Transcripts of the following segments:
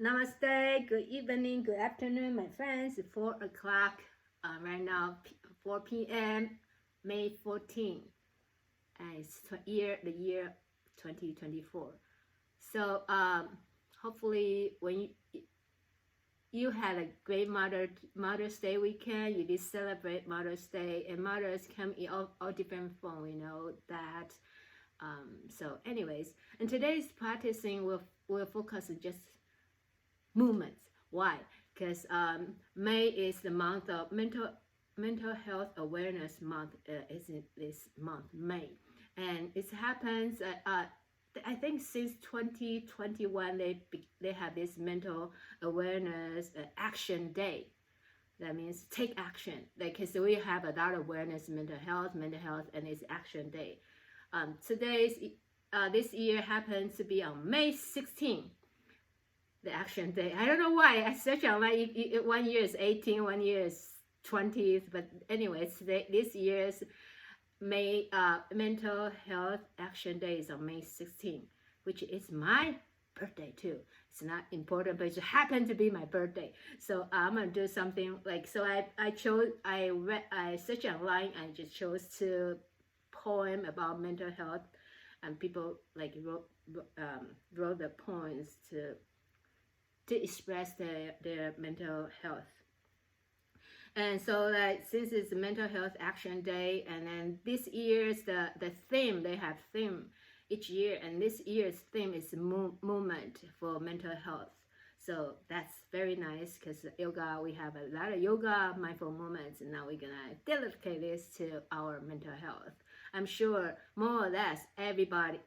Namaste, good evening, good afternoon, my friends. It's 4 o'clock right now, 4 p.m., May 14th, and it's the year 2024. So, hopefully, when you had a great Mother's Day weekend, you did celebrate Mother's Day, and mothers come in all different form, that. So, anyways, and today's practicing will focus on just movements. Why? Because May is the month of mental health awareness month. Is this month May, and it happens. I think since 2021 they have this mental awareness action day. That means take action. Because we have a lot of awareness mental health, and it's action day. This year happens to be on May 16th, the action day. I don't know why. I search online. 1 year is 18, 1 year is 20th. But anyways, this year's May mental health action day is on May 16th, which is my birthday too. It's not important, but it happened to be my birthday. So I'm gonna do something like so. I searched online and just chose to poem about mental health, and people like wrote the poems to express their mental health. And so like since it's mental health action day, and then this year's the theme, they have theme each year, and this year's theme is movement for mental health. So that's very nice because yoga, we have a lot of yoga mindful moments, and now we're gonna dedicate this to our mental health. I'm sure more or less everybody,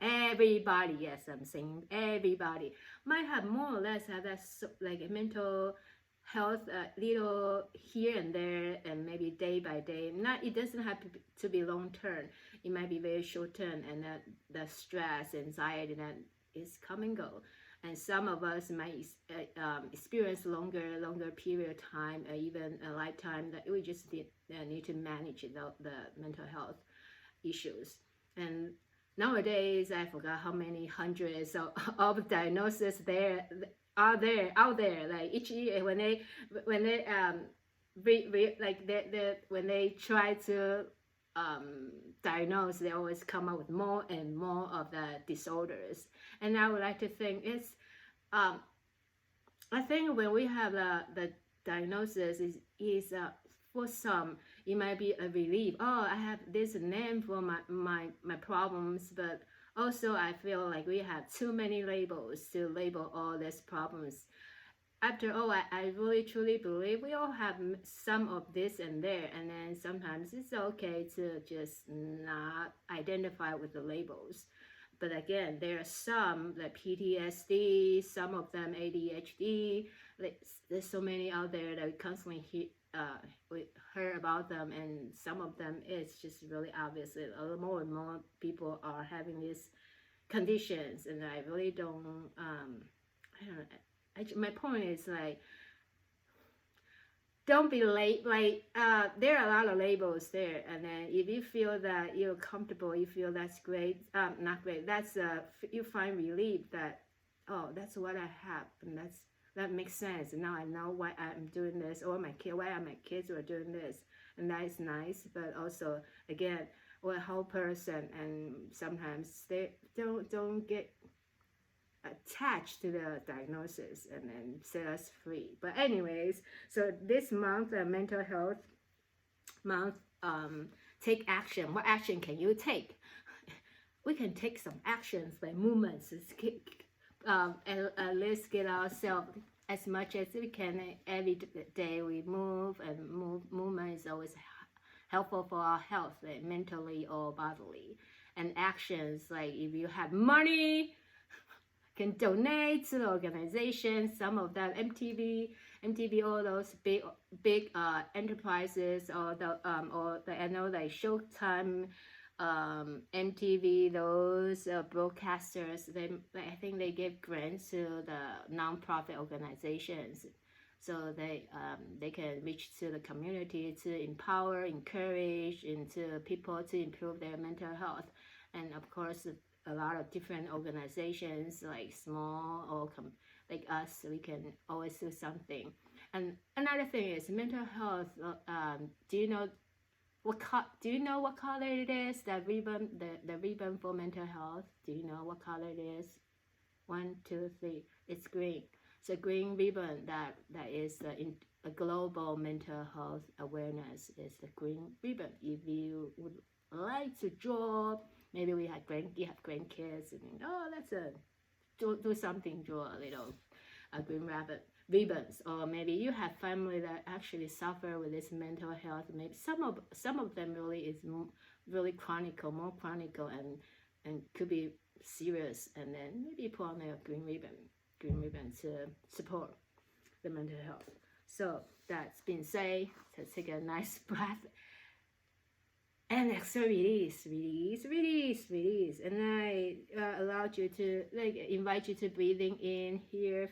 yes, I'm saying everybody might have more or less have that like a mental health little here and there, and maybe day by day. Not, it doesn't have to be long term. It might be very short term, and that the stress, anxiety that is come and go. And some of us might experience longer period of time, or even a lifetime, that we just need to manage the mental health issues. And nowadays, I forgot how many hundreds of diagnoses there out there. Like each year, when they when they try to diagnose, they always come up with more and more of the disorders. And I would like to think it's I think when we have the diagnosis is for some, it might be a relief. Oh, I have this name for my problems, but also I feel like we have too many labels to label all these problems. After all, I really truly believe we all have some of this and there, and then sometimes it's okay to just not identify with the labels. But again, there are some like PTSD, some of them ADHD. Like, there's so many out there that we constantly we heard about them, and some of them it's just really obvious that more and more people are having these conditions, and I really don't. I don't know. My point is like, don't be late. Like there are a lot of labels there, and then if you feel that you're comfortable, you feel that's great. Not great. That's you find relief that, oh, that's what I have, and that makes sense. And now I know why I'm doing this, or why my kids are doing this, and that is nice. But also, again, we're a whole person, and sometimes they don't get attached to the diagnosis and then set us free. But anyways, so this month, mental health month, take action. What action can you take? We can take some actions by movements. At least get ourselves as much as we can. Every day we move, and movement is always helpful for our health, like mentally or bodily. And actions, like if you have money, can donate to the organization. Some of them, MTV, all those big enterprises, or I know like Showtime, MTV, those broadcasters. I think they give grants to the nonprofit organizations, so they can reach to the community to empower, encourage, and to people to improve their mental health. And of course, a lot of different organizations, like small or like us, so we can always do something. And another thing is mental health. Do you know what color it is? The ribbon, the ribbon for mental health. Do you know what color it is? 1, 2, 3. It's green. So green ribbon that is a global mental health awareness is the green ribbon. If you would like to draw, maybe you have grandkids, and let's do something, draw a little green ribbons, or maybe you have family that actually suffer with this mental health. Maybe some of them really is really more chronic, and could be serious, and then maybe put on a green ribbon to support the mental health. So that's been said, so take a nice breath and exhale, release. And I allowed you to invite you to breathing in here,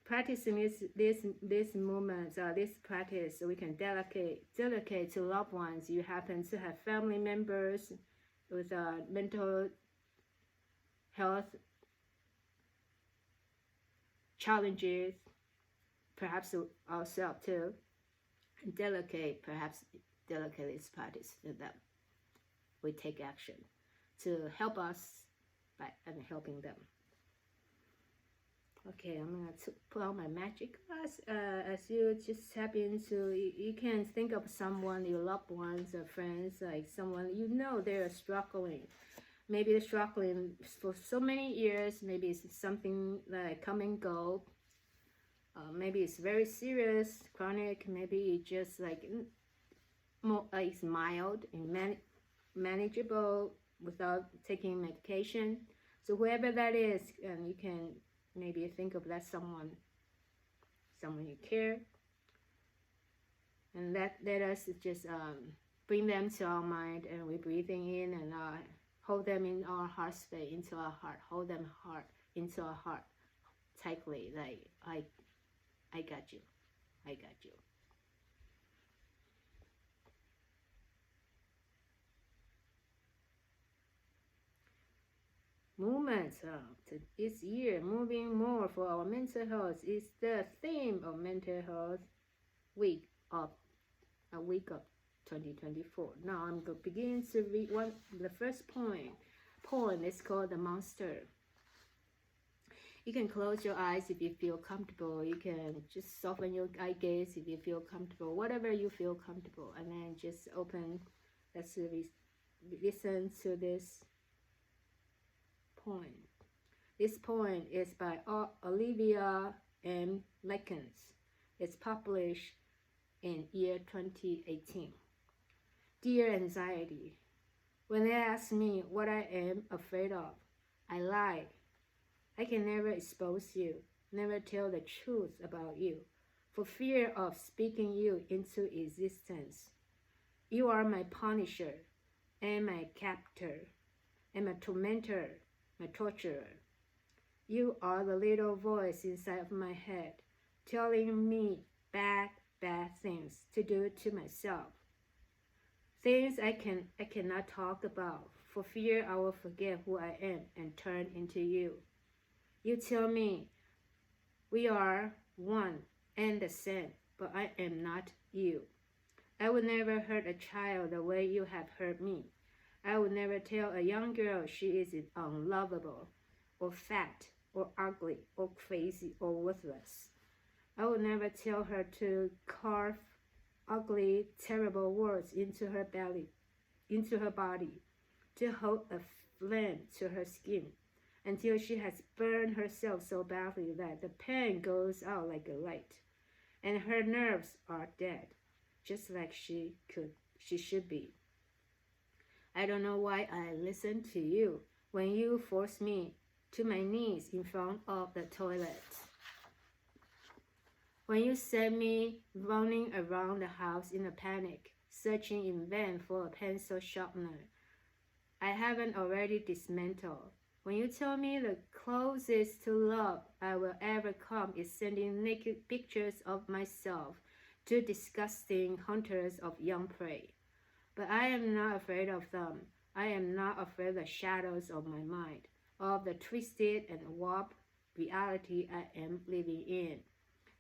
practicing this movements, this practice, so we can delegate to loved ones. You happen to have family members with mental health challenges, perhaps ourselves too, and perhaps delegate this practice to them. We take action to help us and helping them. Okay, I'm gonna put on my magic glass. As you just tap into, you can think of someone, your loved ones or friends, like someone they're struggling. Maybe they're struggling for so many years. Maybe it's something like come and go. Maybe it's very serious, chronic. Maybe just more it's mild and manageable without taking medication. So whoever that is, and you can maybe think of that someone you care, and let us just bring them to our mind, and we're breathing in and hold them in our heart space, into our heart. Hold them into our heart tightly, like I got you. Movements to this year, moving more for our mental health is the theme of mental health week of 2024. Now I'm going to begin to read the first poem is called The Monster. You can close your eyes if you feel comfortable. You can just soften your eye gaze if you feel comfortable, whatever you feel comfortable, and then just open. Let's listen to this poem. This poem is by Olivia and Likens. It's published in year 2018. Dear anxiety, when they ask me what I am afraid of, I lie. I can never expose you, never tell the truth about you, for fear of speaking you into existence. You are my punisher, and my captor, and my tormentor, my torturer. You are the little voice inside of my head, telling me bad things to do to myself. Things I cannot talk about, for fear I will forget who I am and turn into you. You tell me we are one and the same, but I am not you. I would never hurt a child the way you have hurt me. I would never tell a young girl she is unlovable, or fat, or ugly, or crazy, or worthless. I would never tell her to carve ugly, terrible words into her body, to hold a flame to her skin, until she has burned herself so badly that the pain goes out like a light, and her nerves are dead, just like she should be. I don't know why I listened to you when you forced me to my knees in front of the toilet. When you sent me running around the house in a panic, searching in vain for a pencil sharpener I haven't already dismantled. When you tell me the closest to love I will ever come is sending naked pictures of myself to disgusting hunters of young prey. But I am not afraid of them. I am not afraid of the shadows of my mind, of the twisted and warped reality I am living in.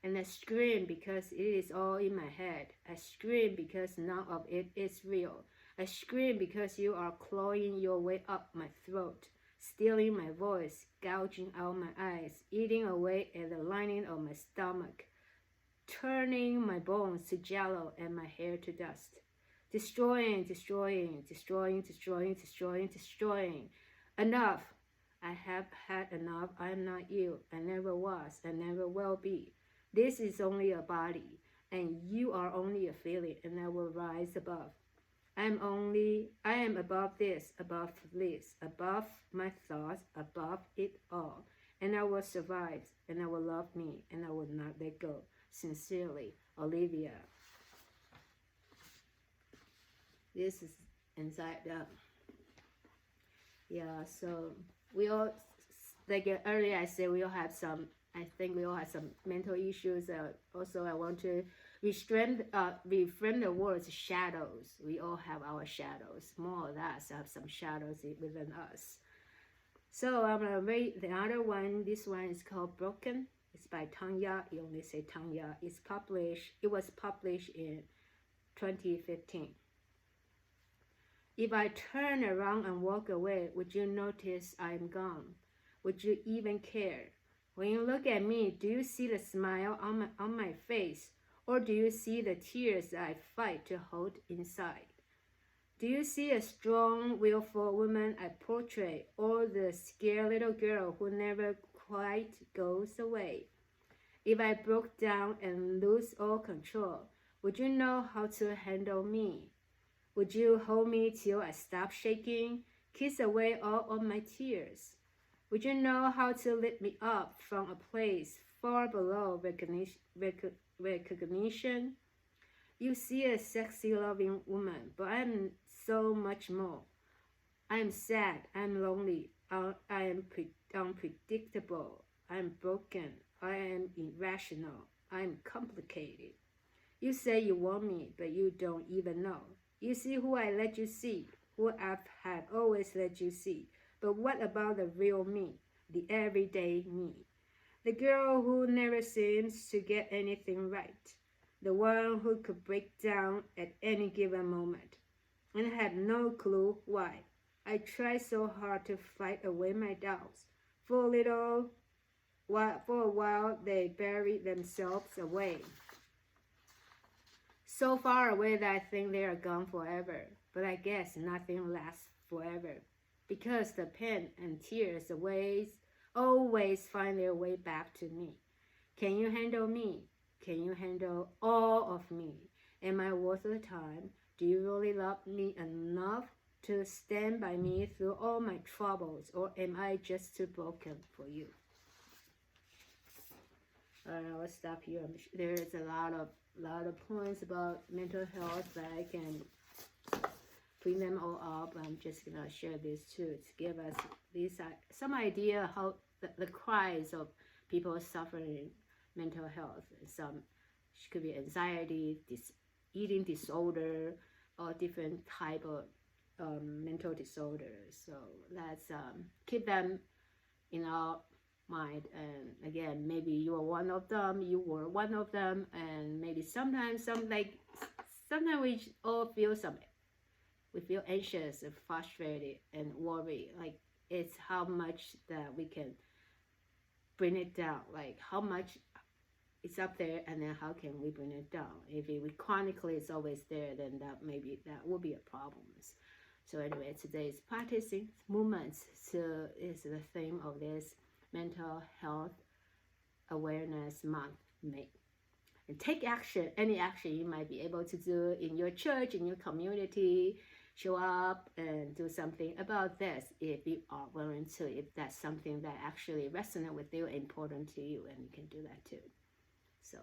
And I scream because it is all in my head. I scream because none of it is real. I scream because you are clawing your way up my throat, stealing my voice, gouging out my eyes, eating away at the lining of my stomach, turning my bones to jello and my hair to dust. Destroying, destroying, destroying, destroying, destroying, destroying. Enough. I have had enough. I am not you. I never was. I never will be. This is only a body, and you are only a feeling, and I will rise above. I am above this, above my thoughts, above it all. And I will survive, and I will love me, and I will not let go. Sincerely, Olivia. This is inside out. Yeah, so we all, like earlier I said, we all have some, I think we all have some mental issues. Also, I want to reframe the words shadows. We all have our shadows. More or less have some shadows within us. So I'm going to read the other one. This one is called Broken. It's by Tanya. You only say Tanya. It was published in 2015. If I turn around and walk away, would you notice I am gone? Would you even care? When you look at me, do you see the smile on my face? Or do you see the tears that I fight to hold inside? Do you see a strong, willful woman I portray, or the scared little girl who never quite goes away? If I broke down and lose all control, would you know how to handle me? Would you hold me till I stop shaking, kiss away all of my tears? Would you know how to lift me up from a place far below recognition? You see a sexy, loving woman, but I am so much more. I am sad, I am lonely, I am unpredictable, I am broken, I am irrational, I am complicated. You say you want me, but you don't even know. You see who I let you see, who I have always let you see. But what about the real me, the everyday me? The girl who never seems to get anything right. The one who could break down at any given moment. And had no clue why. I tried so hard to fight away my doubts. For a while they buried themselves away. So far away that I think they are gone forever. But I guess nothing lasts forever. Because the pain and tears always find their way back to me. Can you handle me? Can you handle all of me? Am I worth the time? Do you really love me enough to stand by me through all my troubles? Or am I just too broken for you? Alright, I'll stop here. There is a lot of points about mental health that I can bring them all up. I'm just gonna share this too to give us some idea how the cries of people suffering mental health. Some could be anxiety, eating disorder, or different type of mental disorders. So let's keep them in our mind. And again, maybe you are one of them, you were one of them, and maybe sometimes we all feel we feel anxious and frustrated and worried. Like it's how much that we can bring it down, like how much it's up there, and then how can we bring it down? If it chronically it's always there, then that will be a problem. So anyway, today's practicing movements is the theme of this mental health awareness month. And take action, any action you might be able to do in your church, in your community. Show up and do something about this if you are willing to, if that's something that actually resonates with you, important to you, and you can do that too. So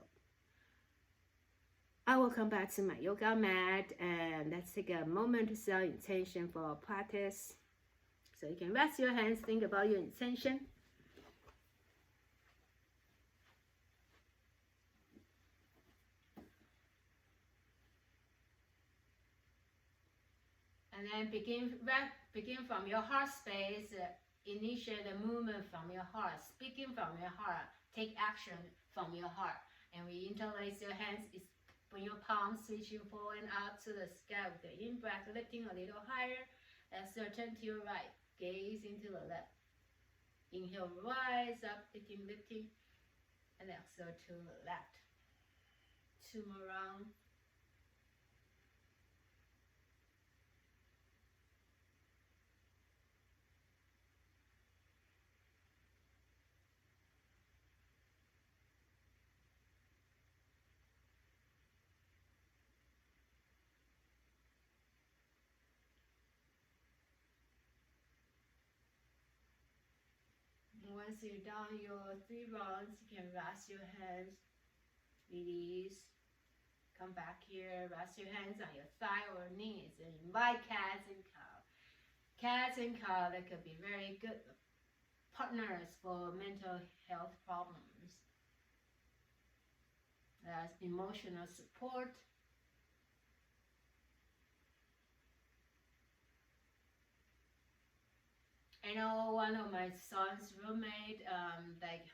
I will come back to my yoga mat, and let's take a moment to set intention for our practice. So you can rest your hands, think about your intention. And then begin from your heart space initiate the movement from your heart, speaking from your heart, take action from your heart. And we interlace your hands, bring your palms reaching forward and up to the sky with the in-breath, lifting a little higher. Exhale, turn to your right, gaze into the left. Inhale, rise up, lifting, and exhale to the left. 2 more rounds. Once you're done your 3 rounds, you can rest your hands, release, come back here, rest your hands on your thigh or knees, and invite cats and cow. Cats and cow, that could be very good partners for mental health problems. That's emotional support. I know one of my son's roommate, like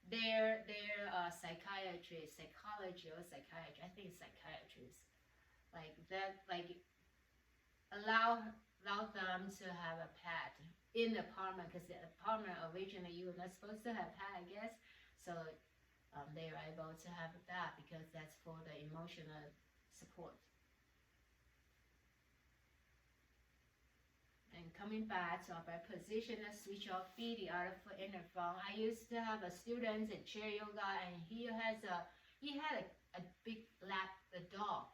their psychology or psychiatry, I think psychiatrist, like that, like allow them to have a pet in the apartment, because the apartment originally you were not supposed to have pet, I guess. So they are able to have that because that's for the emotional support. And coming back to upright position, let's switch your feet, the other foot in the front. I used to have a student in chair yoga, and he had a big dog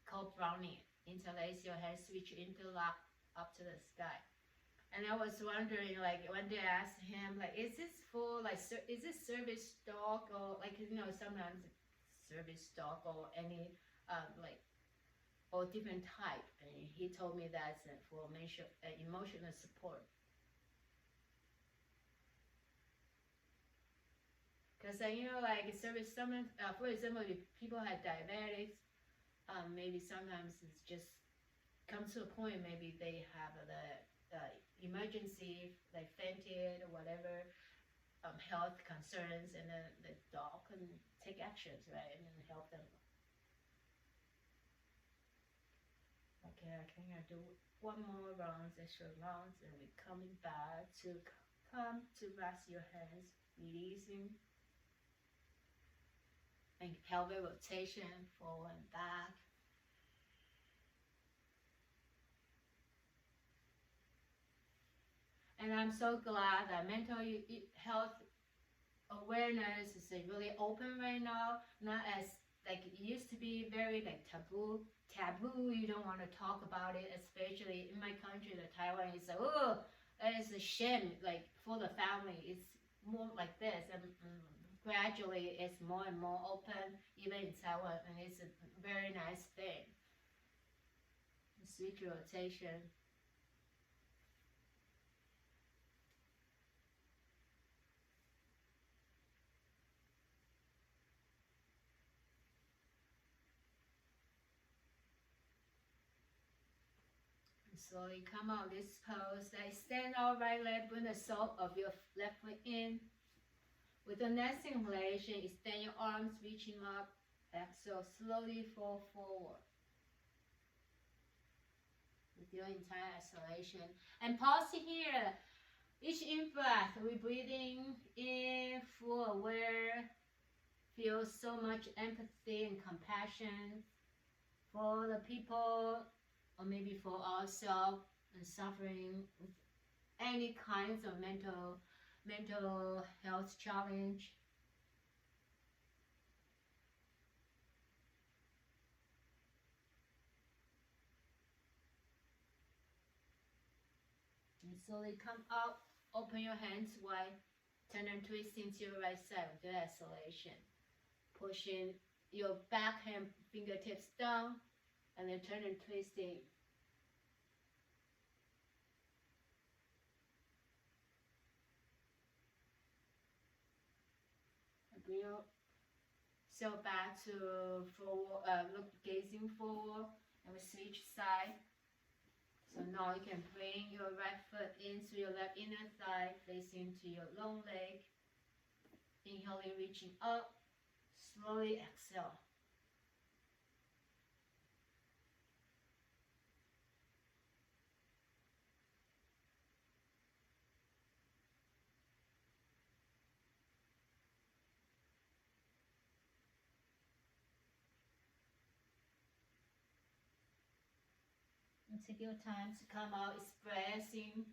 called Brownie. Interlace your hands, switch interlock up to the sky. And I was wondering, like one day I asked him, like, is this for like, is this service dog, or like, you know, sometimes service dog or any like, or different type? And he told me that's for emotional support. Because you know, like service, for example, if people have diabetics, maybe sometimes it's just comes to a point, maybe they have the emergency, like fainted or whatever, health concerns, and then the dog can take actions, right, and then help them. Okay, I think I do one more round, extra rounds, and we're coming back to come to rest your hands, releasing, and pelvic rotation forward and back. And I'm so glad that mental health awareness is really open right now, not as like it used to be very like taboo. You don't want to talk about it, especially in my country, the Taiwan is like, oh, it's a shame, like for the family. It's more like this, and gradually it's more and more open, even in Taiwan, and it's a very nice thing. Switch rotation. Slowly come out this pose. Extend our right leg, bring the sole of your left foot in. With the next inhalation, extend your arms, reaching up. Exhale, slowly fall forward. With your entire exhalation. And pause here. Each in-breath, we're breathing in, full aware. Feel so much empathy and compassion for the people, or maybe for ourselves, and suffering with any kinds of mental health challenge. And slowly come up, open your hands wide, turn and twist into your right side with your exhalation. Pushing your backhand fingertips down, and then turn and twisting. Bring yourself back to forward, look, gazing forward, and we switch side. So now you can bring your right foot into your left inner thigh, facing to your long leg. Inhaling, reaching up. Slowly exhale. And take your time to come out, expressing,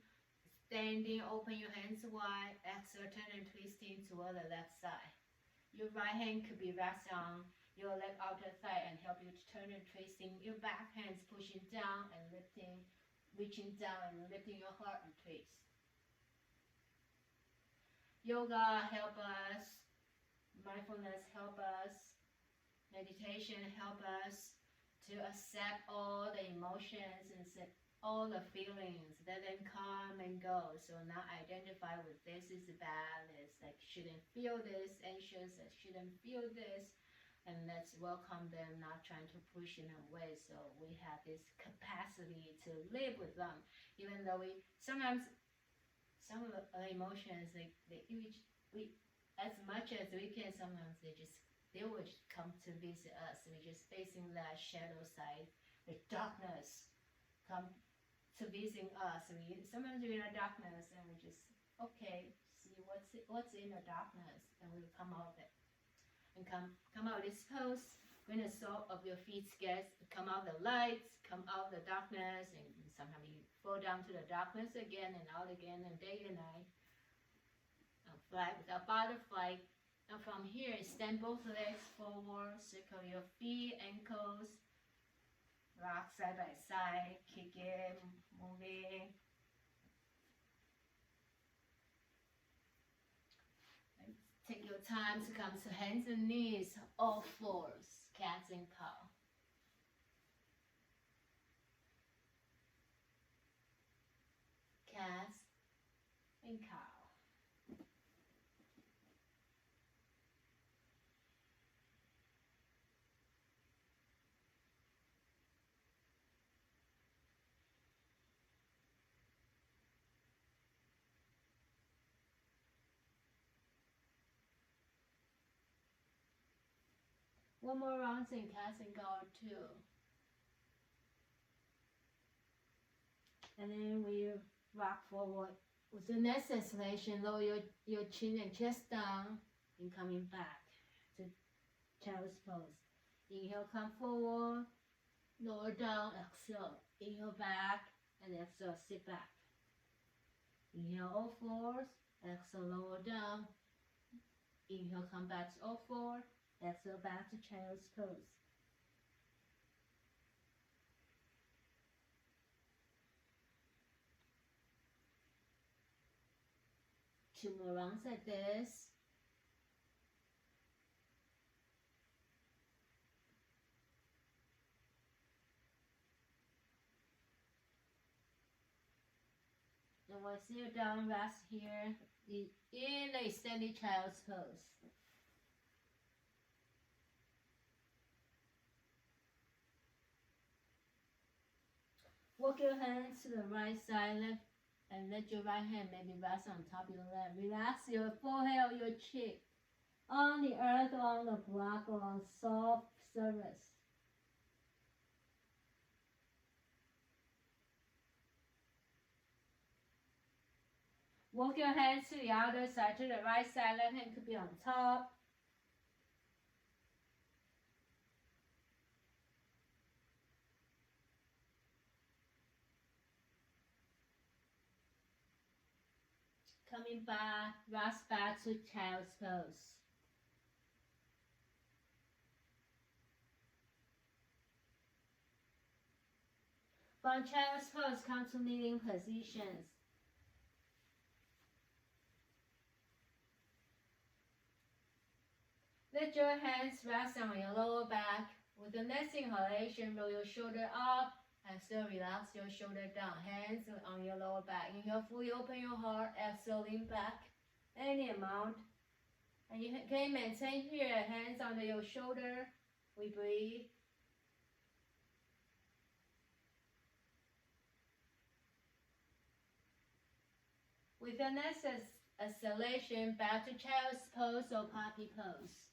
standing, open your hands wide, exhale, turn and twisting toward the left side. Your right hand could be resting on your left outer thigh and help you to turn and twisting. Your back hands pushing down and lifting, reaching down and lifting your heart and twist. Yoga help us, mindfulness help us, meditation help us to accept all the emotions and all the feelings, let them come and go. So now identify with this is bad, this like shouldn't feel this, anxious, I shouldn't feel this, and let's welcome them, not trying to push them away. So we have this capacity to live with them, even though we sometimes some of the emotions we as much as we can, sometimes they will come to visit us. We're just facing that shadow side, the darkness come to visit us. Sometimes we're in the darkness and we just, okay, see what's in the darkness, and we come out of it. And come out of this pose, when the sole of your feet gets, come out the lights, come out the darkness, and sometimes you fall down to the darkness again and out again, and day and night. And fly without butterfly. And from here, stand both legs forward, circle your feet, ankles, rock side by side, kick it, moving. And take your time to come to hands and knees, all fours, cats and cow. Cats and cow. One more round in cats and cow too. And then we rock forward. With the next exhalation, lower your chin and chest down and coming back to child's pose. Inhale, come forward, lower down, exhale. Inhale back and exhale, sit back. Inhale, all fours, exhale, lower down. Inhale, come back to all fours, exhale, back to child's pose. Two more rounds like this. And once you're down, rest here in the extended child's pose. Walk your hands to the right side, left, and let your right hand maybe rest on top of your left. Relax your forehead or your cheek on the earth, on the block, or on soft surface. Walk your hands to the other side, to the right side. Left hand could be on top. Coming back, rest back to child's pose. From child's pose, come to kneeling positions. Let your hands rest on your lower back. With the next inhalation, roll your shoulder up and still relax your shoulder down. Hands on your lower back. Inhale, fully open your heart. Exhale, lean back any amount. And you can maintain here, hands under your shoulder. We breathe. With the next exhalation, back to child's pose or puppy pose.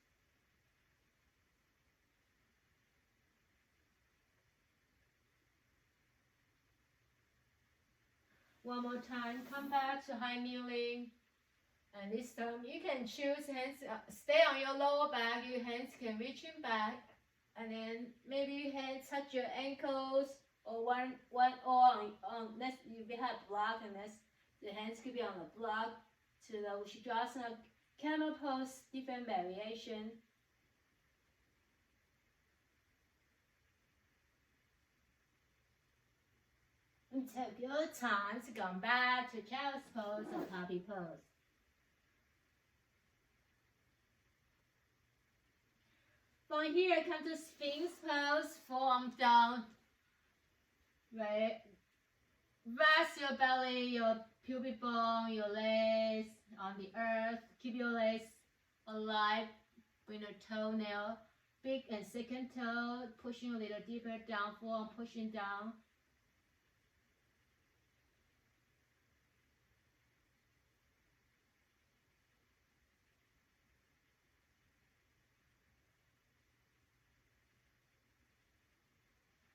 One more time, come back to high kneeling. And this time you can choose hands, stay on your lower back, your hands can reach in back. And then maybe your hands touch your ankles or one or on let's if you have block and this the hands could be on the block to the Ushijasana camel pose, different variation. And take your time to come back to child's pose or puppy pose. From here, come to Sphinx pose, forearm down. Right. Rest your belly, your pubic bone, your legs on the earth. Keep your legs alive. Bring the toenail, big and second toe, pushing a little deeper down, forearm pushing down.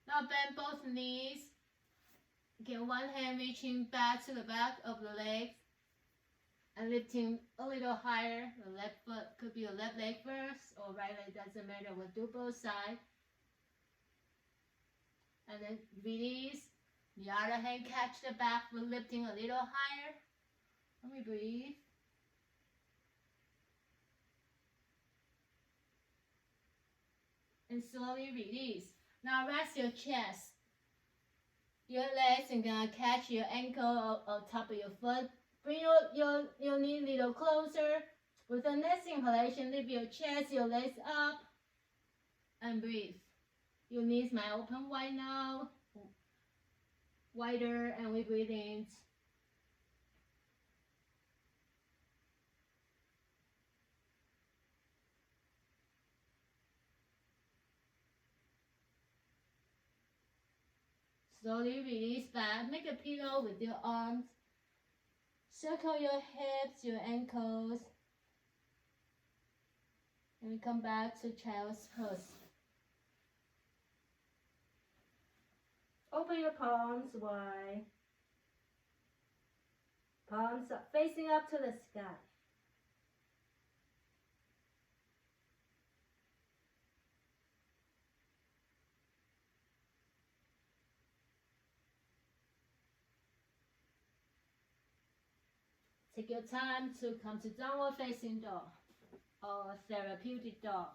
Now bend both knees. Get one hand reaching back to the back of the legs and lifting a little higher. The left foot could be your left leg first or right leg, doesn't matter. We'll do both sides. And then release. The other hand catch the back foot, lifting a little higher. Let me breathe. And slowly release. Now rest your chest. Your legs are gonna catch your ankle on top of your foot. Bring your knee a little closer. With the next inhalation, lift your chest, your legs up, and breathe. Your knees might open wide now, wider, and we breathe in. Slowly release back. Make a pillow with your arms. Circle your hips, your ankles. And we come back to child's pose. Open your palms wide. Palms up, facing up to the sky. Take your time to come to downward facing dog or therapeutic dog.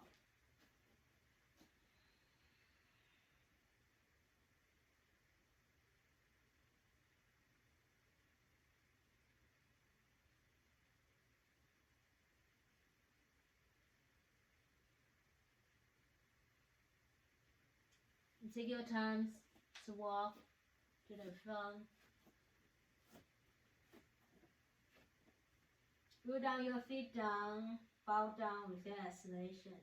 And take your time to walk to the front. Roll down your feet down, bow down with your exhalation.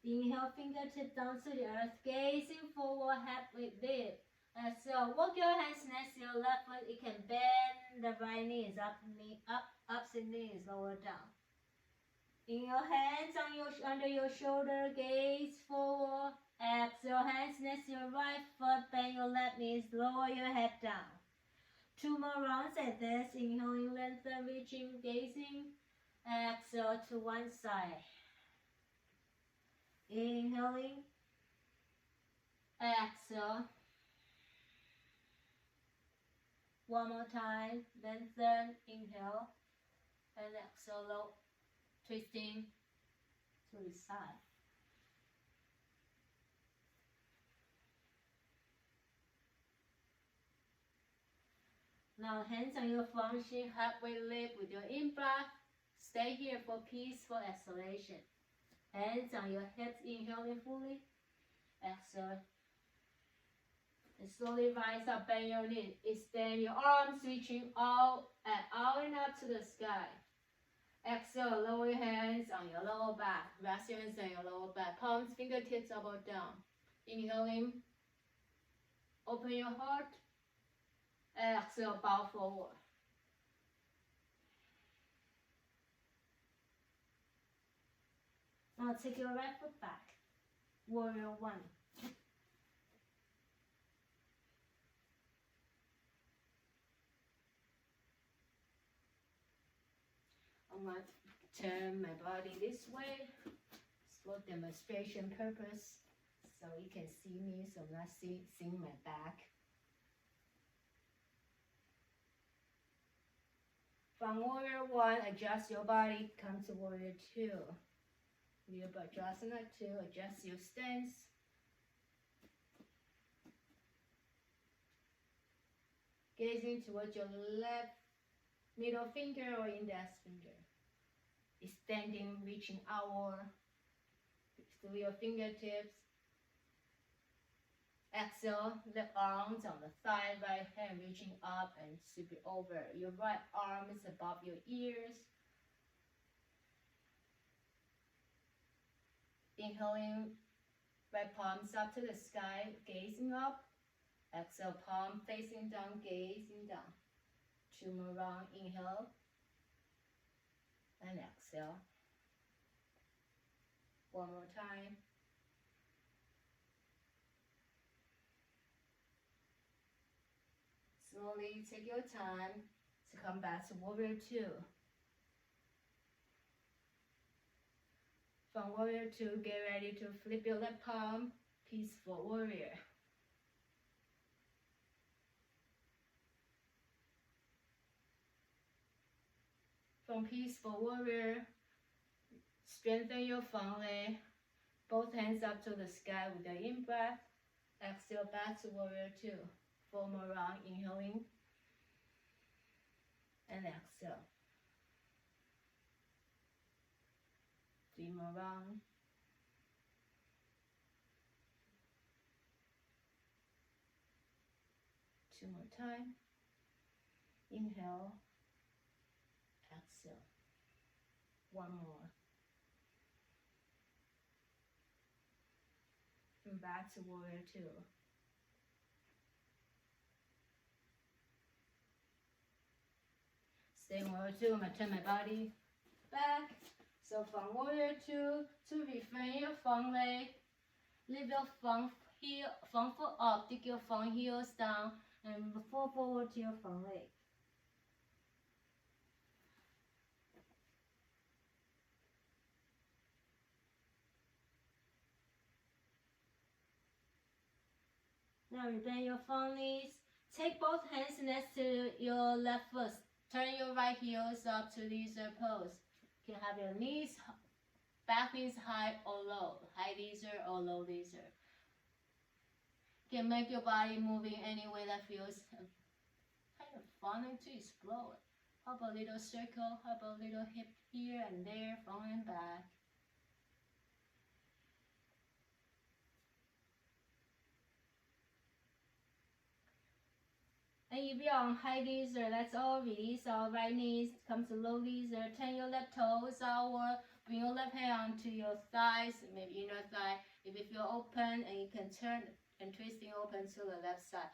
Inhale, fingertips down to the earth, gazing forward, head with dip. Exhale, walk your hands next to your left foot. You can bend the right knee is up, opposite knee is lower down. Inhale, hands on under your shoulder, gaze forward. Exhale, hands next to your right foot, bend your left knee, lower your head down. 2 more rounds at this. Inhaling, lengthen, reaching, gazing. Exhale to one side. Inhaling. Exhale. One more time. Lengthen, inhale. And exhale, low, twisting to the side. Now hands on your front shin, halfway lift with your in-breath. Stay here for peaceful exhalation. Hands on your hips, inhaling fully. Exhale. And slowly rise up, bend your knees. Extend your arms, reaching out and up to the sky. Exhale, lower your hands on your lower back. Rest your hands on your lower back. Palms, fingertips, elbow down. Inhaling. Open your heart. Exhale, bow forward. Now take your right foot back. Warrior one. I'm going to turn my body this way for demonstration purpose, so you can see me, so I'm not seeing my back. From warrior one, adjust your body, come to warrior two. Virabhadrasana 2, adjust your stance. Gazing towards your left middle finger or index finger. Extending, reaching outward through your fingertips. Exhale, left arms on the thigh, right hand reaching up and sweep it over. Your right arm is above your ears. Inhaling, right palms up to the sky, gazing up. Exhale, palm facing down, gazing down. 2 more rounds, inhale and exhale. 1 more time. Slowly take your time to come back to warrior two. From warrior two, get ready to flip your left palm, peaceful warrior. From peaceful warrior, strengthen your family. Both hands up to the sky with your in-breath. Exhale back to warrior two. 4 more rounds, inhaling and exhale. 3 more rounds. Two more time. Inhale, exhale. 1 more. And back to warrior two. Stay in warrior two, I'm going to turn my body back. So from warrior two to refrain your front leg. Lift your front foot up, dig your front heels down, and fall forward to your front leg. Now bend your front knees. Take both hands next to your left foot. Turn your right heels up to lizard pose. You can have your knees, back knees high or low. High lizard or low lizard. You can make your body moving any way that feels kind of fun and to explore. Hop a little circle, hop a little hip here and there, front and back. And if you're on high lizard, let's all release our right knees. Come to low lizard. Turn your left toes outward. Bring your left hand onto your thighs, maybe inner thigh. If you feel open, and you can turn and twisting open to the left side.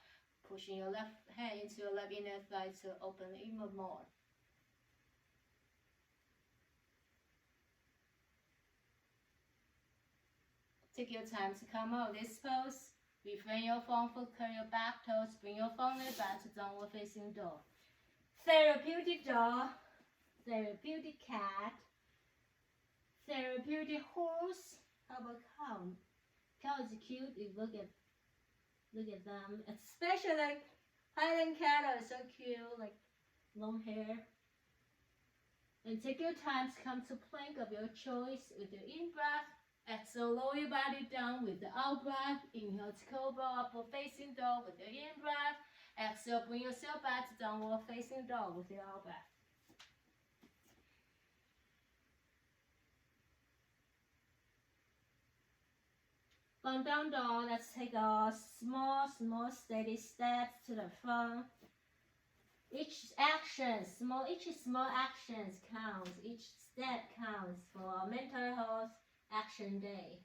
Pushing your left hand into your left inner thigh to open even more. Take your time to come out of this pose. Refrain your front foot, curl your back toes, bring your front leg back to downward facing dog. Therapeutic dog, therapeutic cat, therapeutic horse. How about cow? Cow is cute. You look at them, especially like Highland cattle is so cute, like long hair. And take your time to come to plank of your choice with your in-breath. Exhale, lower your body down with the out-breath. Inhale to cobra, upward facing dog with your in-breath. Exhale, bring yourself back to downward facing dog with your out-breath. From down dog, let's take a small steady steps to the front. Each small actions counts. Each step counts for our mental health action day.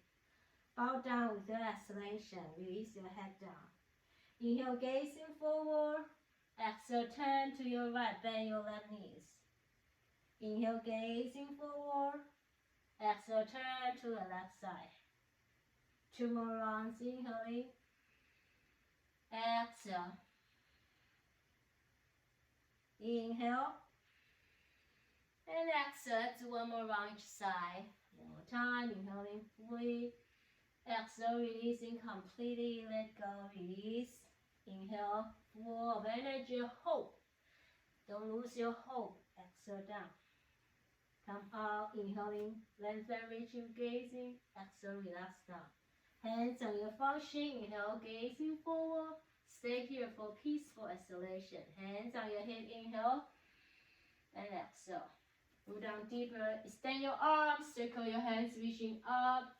Bow down with your exhalation. Release your head down. Inhale, gazing forward. Exhale, turn to your right. Bend your left knees. Inhale, gazing forward. Exhale, turn to the left side. 2 more rounds, inhaling. Exhale. Inhale. And exhale, let's do 1 more round each side. 1 more time, inhaling fully. Exhale, releasing completely, let go, release. Inhale, full of energy, hope. Don't lose your hope. Exhale down. Come out, inhaling, lengthen, reaching, gazing. Exhale, relax down. Hands on your function, inhale, gazing forward. Stay here for peaceful exhalation. Hands on your hip, inhale, and exhale. Move down deeper, extend your arms, circle your hands, reaching up.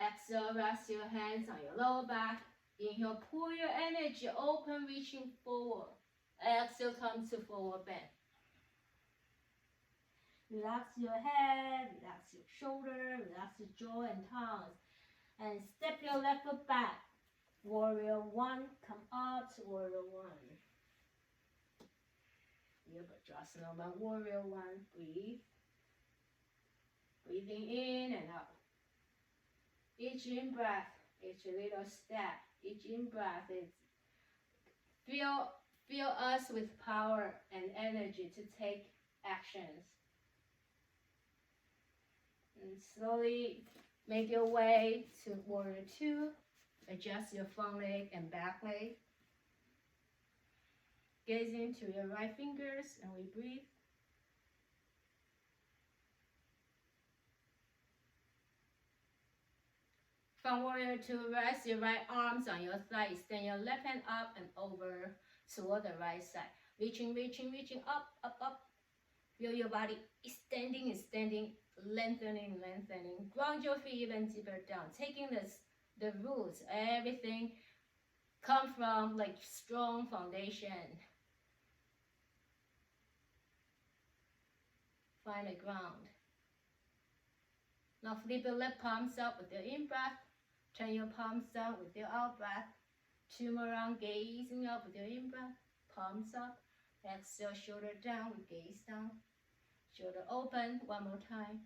Exhale, rest your hands on your lower back. Inhale, pull your energy open, reaching forward. Exhale, come to forward bend. Relax your head, relax your shoulder, relax your jaw and tongue. And step your left foot back. Warrior 1, come up to Warrior 1. Yoga by Warrior 1, breathe. Breathing in and out. Each in-breath, each little step, each in-breath is fill us with power and energy to take actions. And slowly make your way to Warrior 2. Adjust your front leg and back leg. Gaze into your right fingers and we breathe. From Warrior 2, rest your right arms on your thigh. Extend your left hand up and over toward the right side. Reaching, reaching, reaching, up, up, up. Feel your body extending, extending, lengthening, lengthening. Ground your feet even deeper down. Taking the roots, everything come from like strong foundation. Find the ground. Now flip your left palms up with your in-breath. Turn your palms down with your out-breath. 2 more rounds, gazing up with your in-breath. Palms up. Exhale, shoulder down, gaze down. Shoulder open, 1 more time.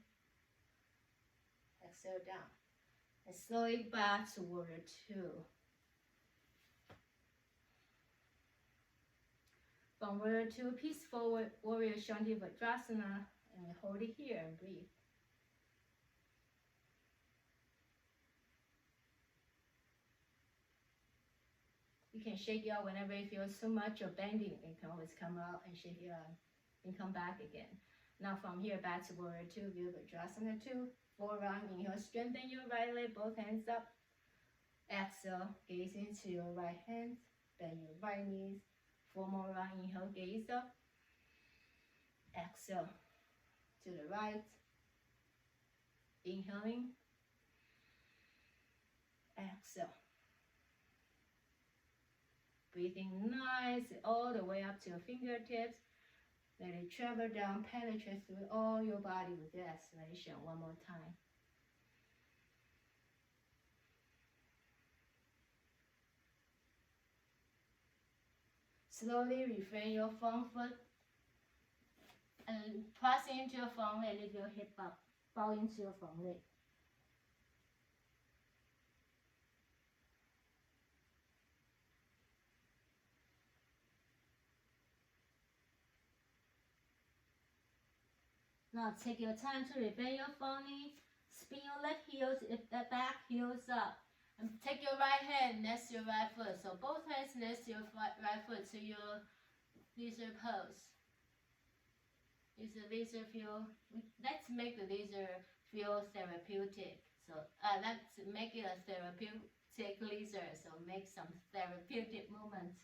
Exhale down. And slowly back to Warrior 2. From Warrior 2, peaceful Warrior Shanti Vajrasana. And we hold it here and breathe. You can shake it out whenever you feel so much or bending. You can always come out and shake it out and come back again. Now from here back to Warrior 2, Vajrasana 2. 4 rounds, inhale, strengthen your right leg, both hands up. Exhale, gaze into your right hand, bend your right knees. 4 more rounds, inhale, gaze up. Exhale, to the right. Inhaling. Exhale. Breathing nice all the way up to your fingertips. Let it travel down, penetrate through all your body with your exhalation. 1 more time. Slowly refrain your front foot and press into your front leg, lift your hip up, bow into your front leg. Now take your time to rebend your front knee, spin your left heels, lift the back heels up. And take your right hand next to your right foot. So both hands next to your right foot to your laser pose. Use the laser feel. Let's make the laser feel therapeutic. So let's make it a therapeutic laser. So make some therapeutic movements.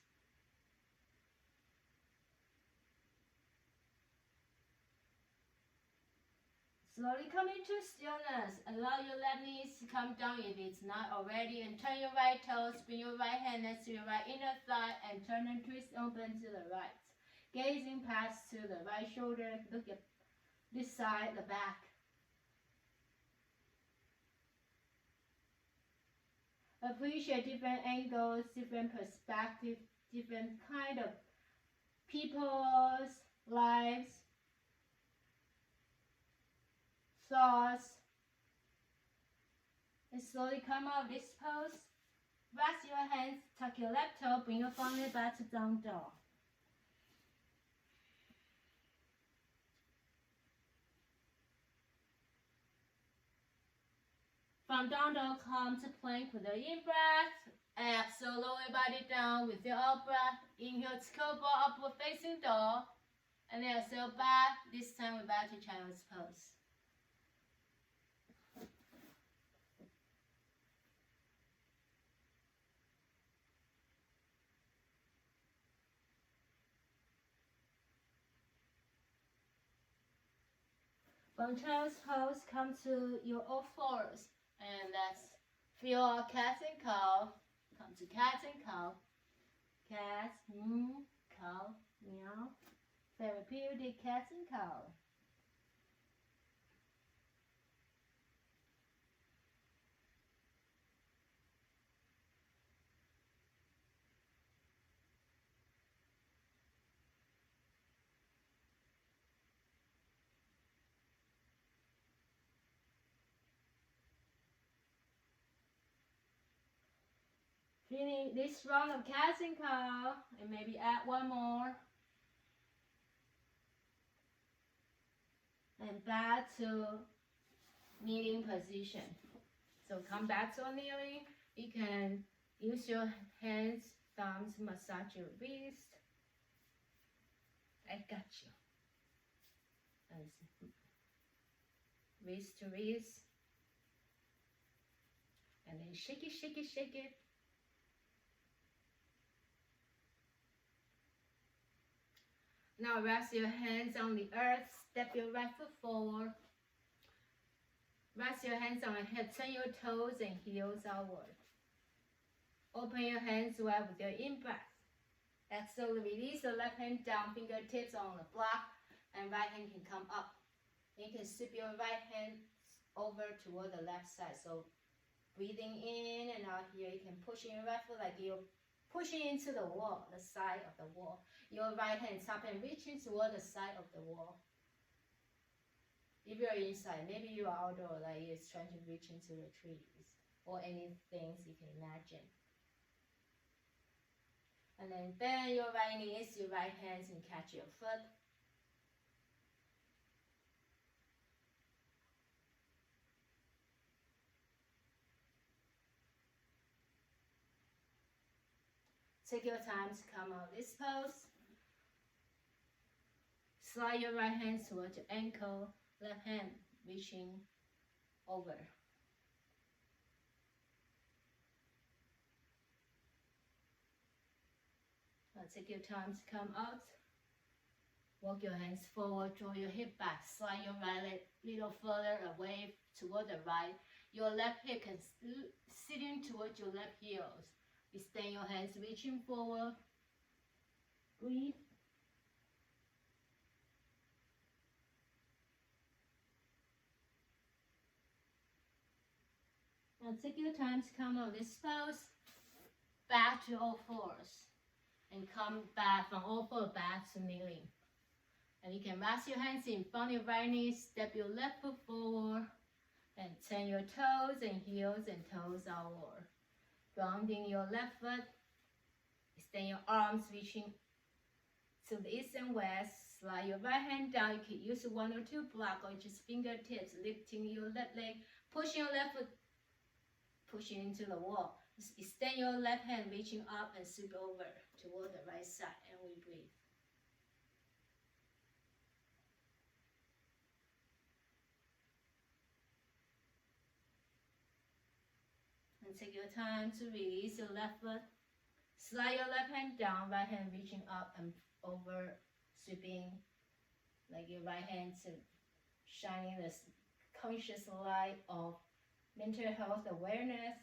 Slowly come into stillness. Allow your left knees to come down if it's not already. And turn your right toe, spin your right hand next to your right inner thigh. And turn and twist open to the right. Gazing past to the right shoulder. Look at this side, the back. Appreciate different angles, different perspectives, different kind of people's lives. thoughts. And slowly come out of this pose. Rest your hands, tuck your left toe, bring your forehead back to down dog. From down dog, come to plank with your in-breath. Exhale, lower your body down with your out-breath. Inhale, cobra, upward facing dog. And then exhale back. This time we're back to child's pose. From child's pose, come to your all fours. And let's feel our cat and cow. Come to cat and cow. Cat, cow, meow. Therapeutic cat and cow. Finish this round of cat and cow, and maybe add one more. And back to kneeling position. So come back to a kneeling. You can use your hands, thumbs, massage your wrist. I got you. And wrist to wrist. And then shake it, shake it, shake it. Now rest your hands on the earth, step your right foot forward. Rest your hands on your head, turn your toes and heels outward. Open your hands wide with your in-breath. Exhale, release the left hand down, fingertips on the block, and right hand can come up. You can sweep your right hand over toward the left side. So breathing in and out here, you can push in your right foot like you're pushing into the wall, the side of the wall. Your right hand top and reaching toward the side of the wall. If you're inside, maybe you're outdoor, like you're trying to reach into the trees or any things you can imagine. And then bend your right knees, your right hands, and catch your foot. Take your time to come out of this pose. Slide your right hand towards your ankle, left hand reaching over. Now take your time to come out. Walk your hands forward, draw your hip back, slide your right leg a little further away toward the right. Your left hip can sit in towards your left heels. Extend your hands, reaching forward. Breathe. Now take your time to come out of this pose. Back to all fours. And come back from all fours back to kneeling. And you can rest your hands in front of your right knee, step your left foot forward, and turn your toes and heels and toes outward. Grounding your left foot, extend your arms reaching to the east and west. Slide your right hand down. You can use one or two blocks or just fingertips, lifting your left leg, pushing your left foot, pushing into the wall. Just extend your left hand, reaching up and sweep over toward the right side, and we breathe. And take your time to release your left foot. Slide your left hand down, right hand reaching up and over, sweeping like your right hand to shining this conscious light of mental health awareness.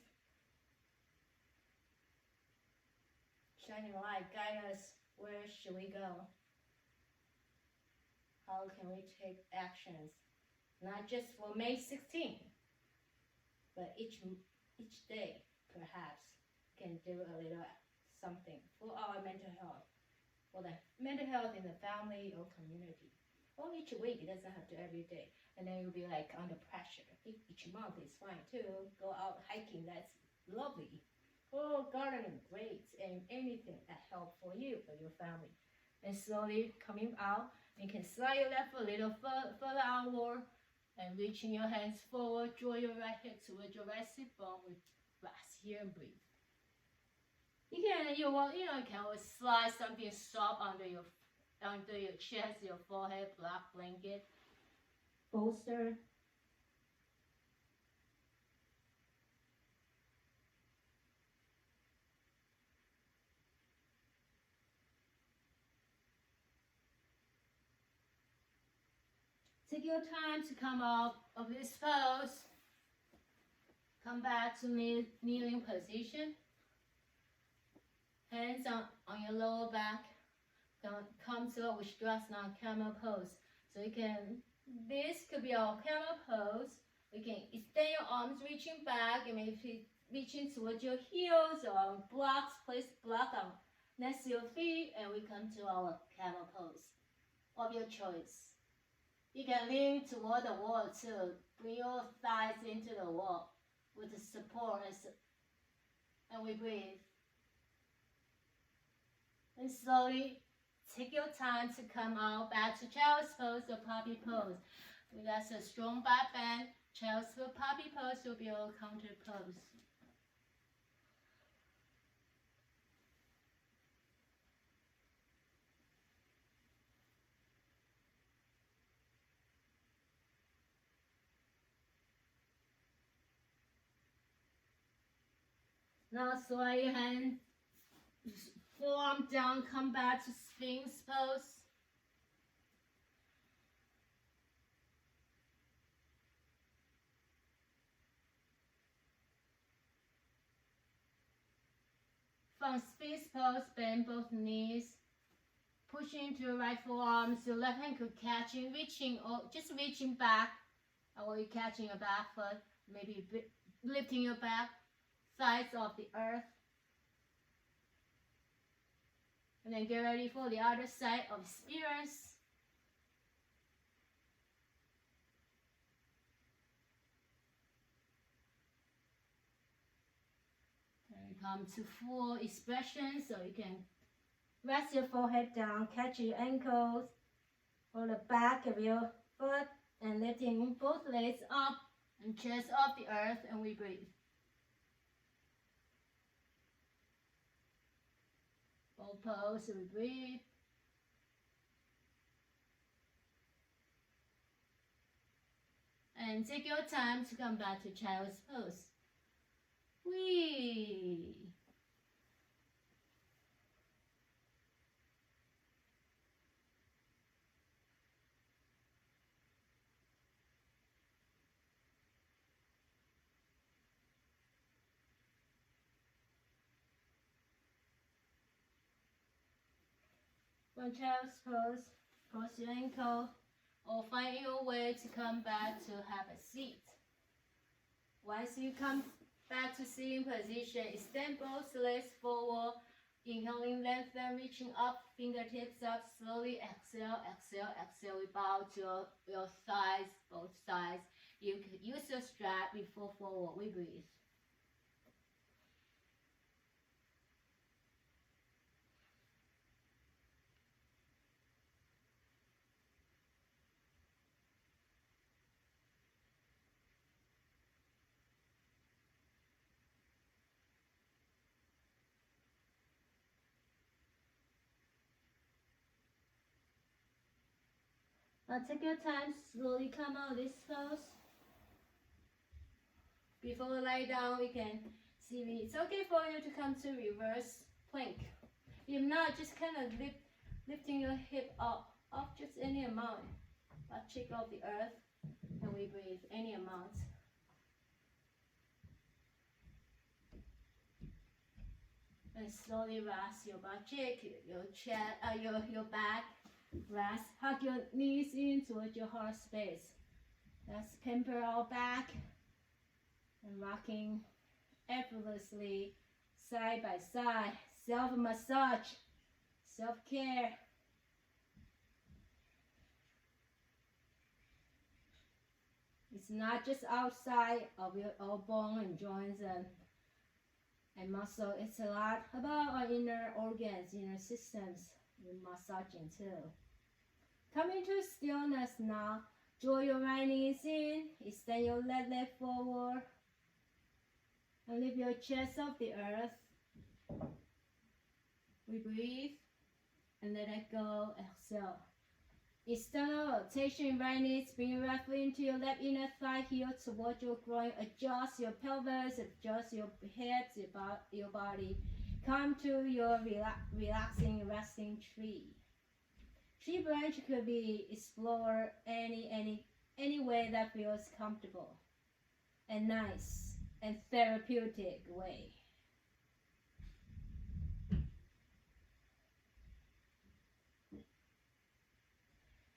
Shining light, guide us. Where should we go? How can we take actions? Not just for May 16th, but each day, perhaps, can do a little something for our mental health, for the mental health in the family or community. Only each week, it doesn't have to every day. And then you'll be like under pressure. Each month is fine too. Go out hiking, that's lovely. Oh, gardening, great. And anything that helps for you, for your family. And slowly coming out, you can slide your left foot a little further outward and reaching your hands forward, draw your right hip towards your right sit bone with rest here and breathe. You can always slide something soft under your chest, your forehead, black blanket, bolster. Take your time to come out of this pose. Come back to kneeling position. Hands on your lower back. Come to a Vishrasana camel pose. So this could be our camel pose. You can extend your arms reaching back and maybe reaching towards your heels or blocks. Place block on next to your feet and we come to our camel pose of your choice. You can lean toward the wall too. Bring your thighs into the wall with the support and we breathe. And slowly take your time to come out back to child's pose or puppy pose. That's a strong back bend. Child's pose, puppy pose will be our counter pose. Now slide your hand, forearm down, come back to Sphinx pose. From Sphinx pose, bend both knees. Pushing to your right forearms, your left hand could catching, reaching, or just reaching back, or you're catching your back foot, maybe lifting your back, sides of the earth. And then get ready for the other side of experience. And come to full expression, so you can rest your forehead down, catch your ankles, or the back of your foot, and lifting both legs up and chest off the earth, and we breathe. Both pose, and we breathe. And take your time to come back to child's pose. Whee! From child's pose, cross your ankle, or find your way to come back to have a seat. Once you come back to sitting position, extend both legs forward, inhaling, lengthen, reaching up, fingertips up, slowly exhale, exhale, exhale. We bow to your thighs, both sides. You can use your strap before forward, we breathe. Now take your time, slowly come out of this pose. Before we lie down, we can see it's okay for you to come to reverse plank. If not, just kind of lifting your hip up just any amount. Butt cheek off the earth, and we breathe any amount. And slowly rest your butt cheek, your chest, your back. Rest, hug your knees in towards your heart space. Let's pamper our back and rocking effortlessly, side by side. Self-massage, self-care. It's not just outside of your bone and joints and muscle. It's a lot about our inner organs, inner systems. We're massaging too. Come into stillness now. Draw your right knees in. Extend your left leg forward. And lift your chest off the earth. We breathe and let it go. Exhale. External rotation, right knees, bring your left foot into your left inner thigh, heel towards your groin. Adjust your pelvis, adjust your hips, your body. Come to your relaxing, resting tree. Tree branch could be explored any way that feels comfortable and nice and therapeutic way.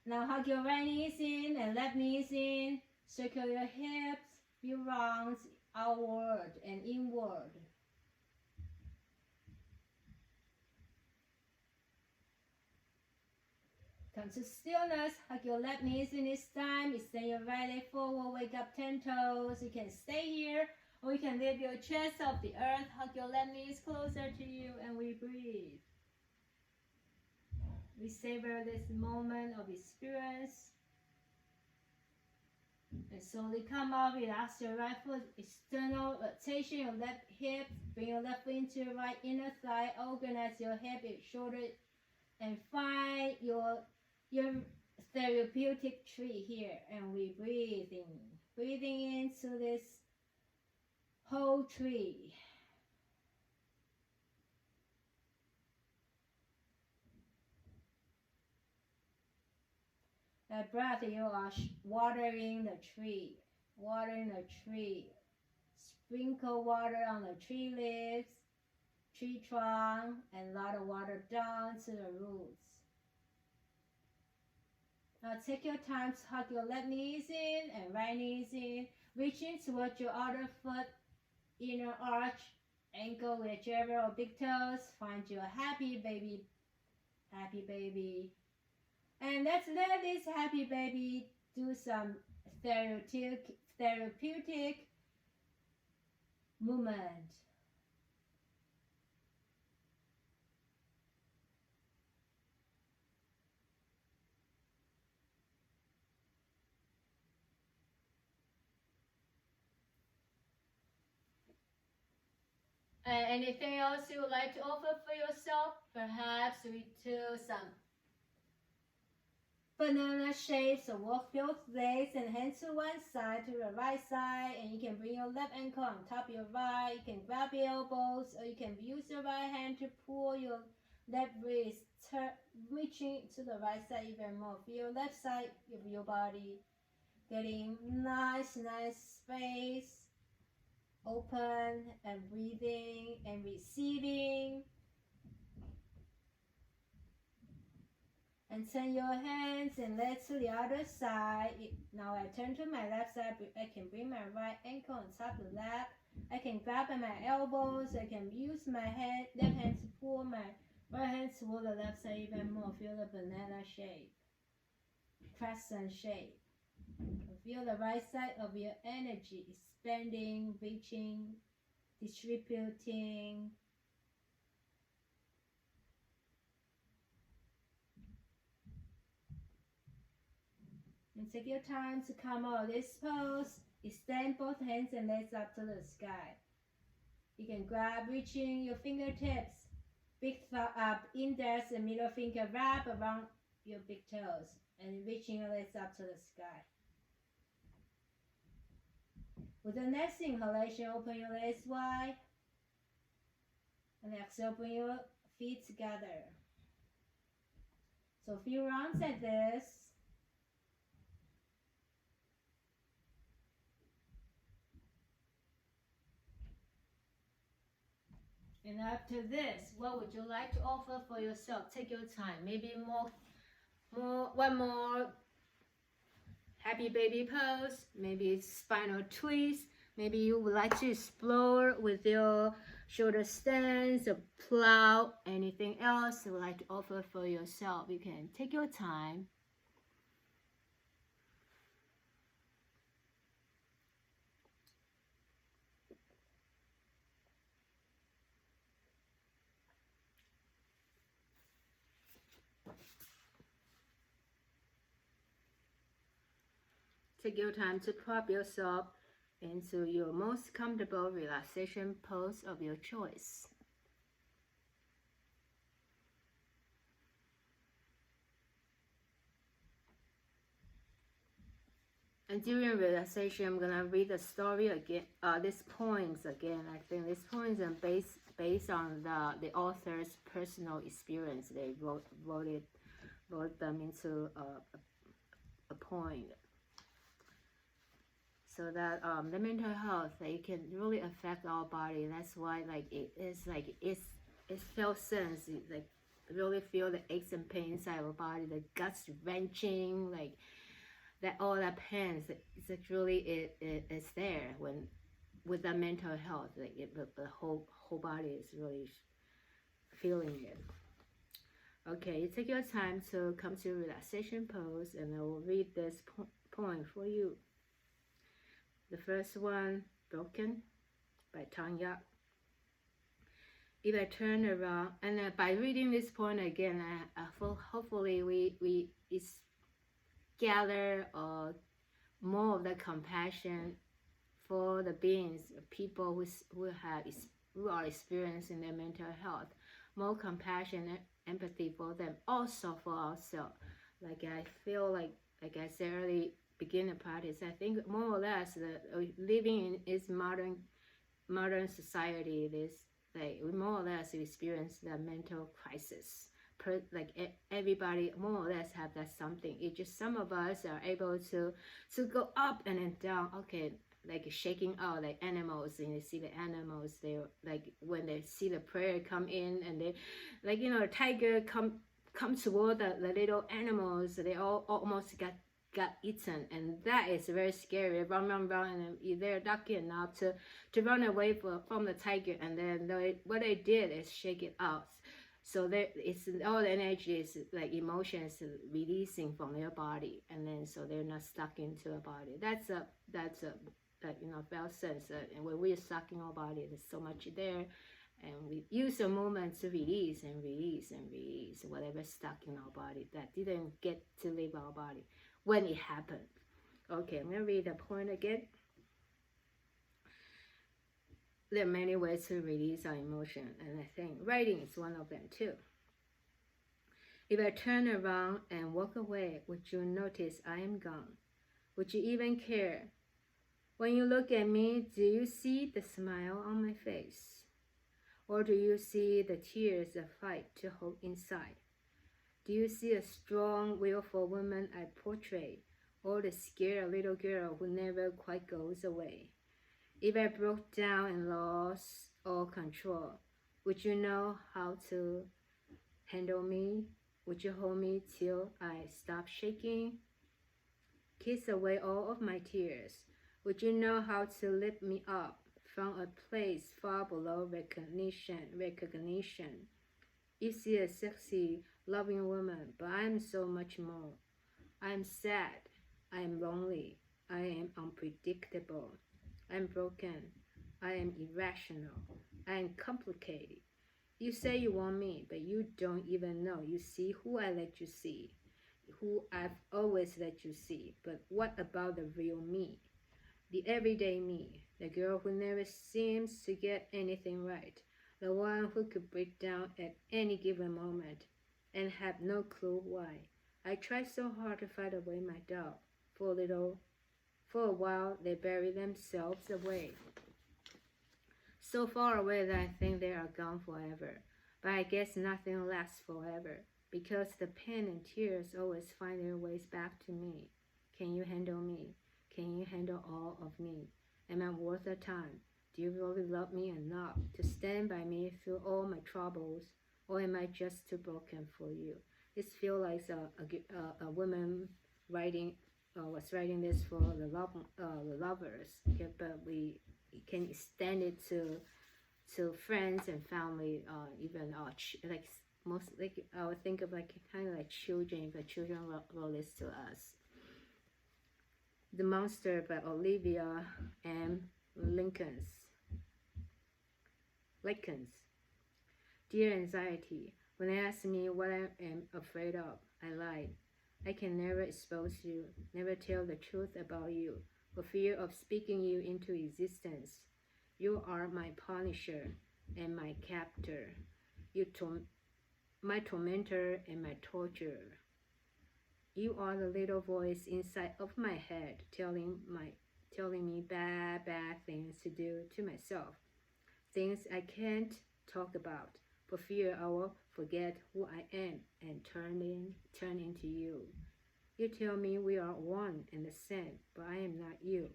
Now hug your right knees in and left knees in. Circle your hips, few rounds outward and inward. Come to stillness. Hug your left knees in this time. Extend your right leg forward. Wake up 10 toes. You can stay here or you can lift your chest off the earth. Hug your left knees closer to you and we breathe. We savor this moment of experience. And slowly come up, relax your right foot, external rotation, your left hip, bring your left foot into your right inner thigh, organize your hip, your shoulder, and find your therapeutic tree here. And we breathing into this whole tree. That breath, you are watering the tree, Sprinkle water on the tree leaves, tree trunk, and a lot of water down to the roots. Now take your time to hug your left knees in and right knees in, reaching towards your outer foot, inner arch, ankle, whichever, or big toes. Find your happy baby. And let's let this happy baby do some therapeutic movement. Anything else you would like to offer for yourself? Perhaps we do some banana shapes. So walk both legs and hands to one side, to the right side, and you can bring your left ankle on top of your right. You can grab your elbows, or you can use your right hand to pull your left wrist, reaching to the right side even more. Feel your left side of your body getting nice space, open and breathing and receiving. And turn your hands and legs to the other side. Now I turn to my left side. I can bring my right ankle on top of the left. I can grab at my elbows. I can use my left hand to pull my right hand toward the left side even more. Feel the banana shape, crescent shape. Feel the right side of your energy expanding, reaching, distributing. And take your time to come out of this pose. Extend both hands and legs up to the sky. You can grab, reaching your fingertips, big thumb up, index and middle finger wrap around your big toes, and reaching your legs up to the sky. With the next inhalation, open your legs wide, and exhale, bring your feet together. So a few rounds like this. And after this, what would you like to offer for yourself? Take your time. Maybe one more happy baby pose. Maybe it's spinal twist. Maybe you would like to explore with your shoulder stance or plow. Anything else you would like to offer for yourself? You can take your time. Take your time to prop yourself into your most comfortable relaxation pose of your choice. And during relaxation, I'm gonna read the story again. These poems again. I think these poems are based on the author's personal experience. They wrote them into a poem. So that the mental health, it can really affect our body. That's why it feels sense. Like really feel the aches and pains inside our body, the guts wrenching, like that all that pain. It's really it's there when with the mental health. Like the whole body is really feeling it. Okay, you take your time to come to relaxation pose, and I will read this poem for you. The first one, Broken, by Tanya. If I turn around, and by reading this poem again, hopefully we gather more of the compassion for the beings, people who are experiencing their mental health, more compassion and empathy for them, also for ourselves. Like I feel like I said earlier, beginner practice, I think more or less living in this modern society, we more or less experience the mental crisis. Everybody more or less have that something. It's just some of us are able to go up and then down. Okay, like shaking out like animals, and you see the animals, they like when they see the prey come in, and they like a tiger come toward the little animals, they all almost got eaten, and that is very scary. Run, and they're lucky enough to run away from the tiger, and then what they did is shake it out. So it's all the energy is like emotions releasing from their body, and then so they're not stuck into a body. That's a felt sense. And when we're stuck in our body, there's so much there, and we use a moment to release whatever's stuck in our body that didn't get to leave our body when it happened. Okay, I'm gonna read the poem again. There are many ways to release our emotion, and I think writing is one of them too. If I turn around and walk away, would you notice I am gone? Would you even care? When you look at me, do you see the smile on my face? Or do you see the tears I fight to hold inside? Do you see a strong, willful woman I portray, or the scared little girl who never quite goes away? If I broke down and lost all control, would you know how to handle me? Would you hold me till I stop shaking? Kiss away all of my tears. Would you know how to lift me up from a place far below recognition? You see a sexy, loving woman, but I am so much more. I am sad. I am lonely. I am unpredictable. I am broken. I am irrational. I am complicated. You say you want me, but you don't even know. You see who I let you see, who I've always let you see. But what about the real me? The everyday me, the girl who never seems to get anything right, the one who could break down at any given moment and have no clue why. I tried so hard to fight away my doubt. For a while, they bury themselves away, so far away that I think they are gone forever. But I guess nothing lasts forever, because the pain and tears always find their ways back to me. Can you handle me? Can you handle all of me? Am I worth the time? Do you really love me enough to stand by me through all my troubles, or am I just too broken for you? This feels like a woman was writing this for the lovers, okay, but we can extend it to friends and family, even I would think of like kind of like children, if the children wrote this to us. The Monster by Olivia and Likens. Dear anxiety, when I ask me what I am afraid of, I lied. I can never expose you, never tell the truth about you, for fear of speaking you into existence. You are my punisher and my captor. My tormentor and my torturer. You are the little voice inside of my head telling me bad things to do to myself. Things I can't talk about, for fear I will forget who I am and turn into you. You tell me we are one and the same, but I am not you.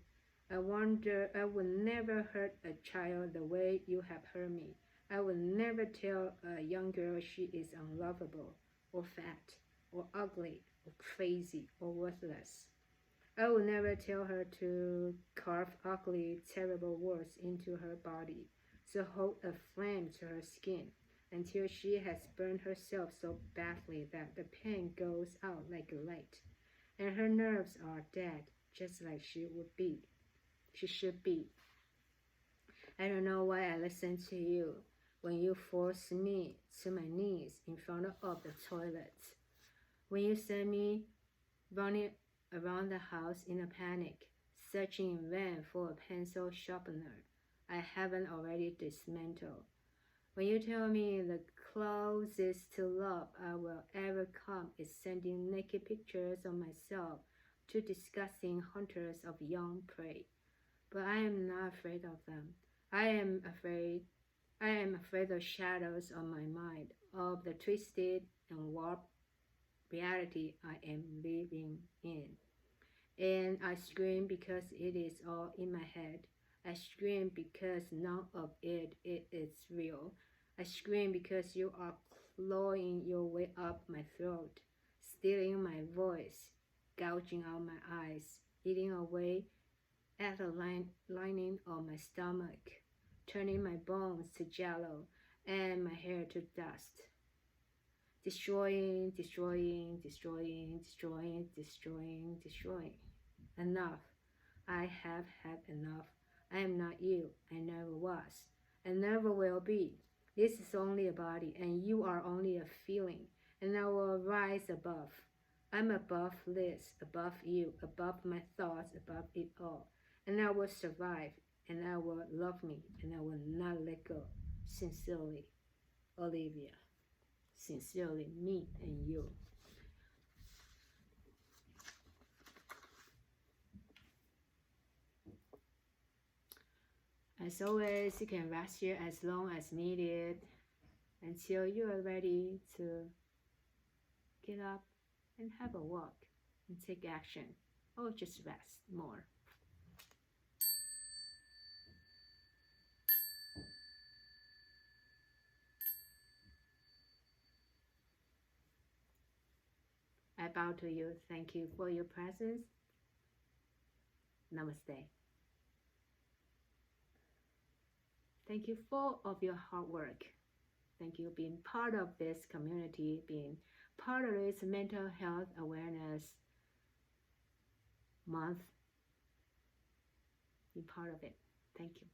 I wonder I would never hurt a child the way you have hurt me. I would never tell a young girl she is unlovable, or fat, or ugly, or crazy, or worthless. I would never tell her to carve ugly, terrible words into her body, to hold a flame to her skin, until she has burned herself so badly that the pain goes out like a light, and her nerves are dead, just like she should be. I don't know why I listen to you when you force me to my knees in front of the toilet, when you send me running around the house in a panic, searching in vain for a pencil sharpener I haven't already dismantled. When you tell me the closest to love I will ever come is sending naked pictures of myself to disgusting hunters of young prey. But I am not afraid of them. I am afraid of shadows on my mind, of the twisted and warped reality I am living in. And I scream because it is all in my head. I scream because none of it is real. I scream because you are clawing your way up my throat, stealing my voice, gouging out my eyes, eating away at the lining of my stomach, turning my bones to jello and my hair to dust. Destroying. Enough. I have had enough. I am not you. I never was. I never will be. This is only a body, and you are only a feeling, and I will rise above. I'm above this, above you, above my thoughts, above it all. And I will survive, and I will love me, and I will not let go. Sincerely, Olivia. Sincerely, me and you. As always, you can rest here as long as needed until you are ready to get up and have a walk and take action, or just rest more. I bow to you. Thank you for your presence. Namaste. Thank you for all of your hard work. Thank you for being part of this community, being part of this mental health awareness month. Be part of it. Thank you.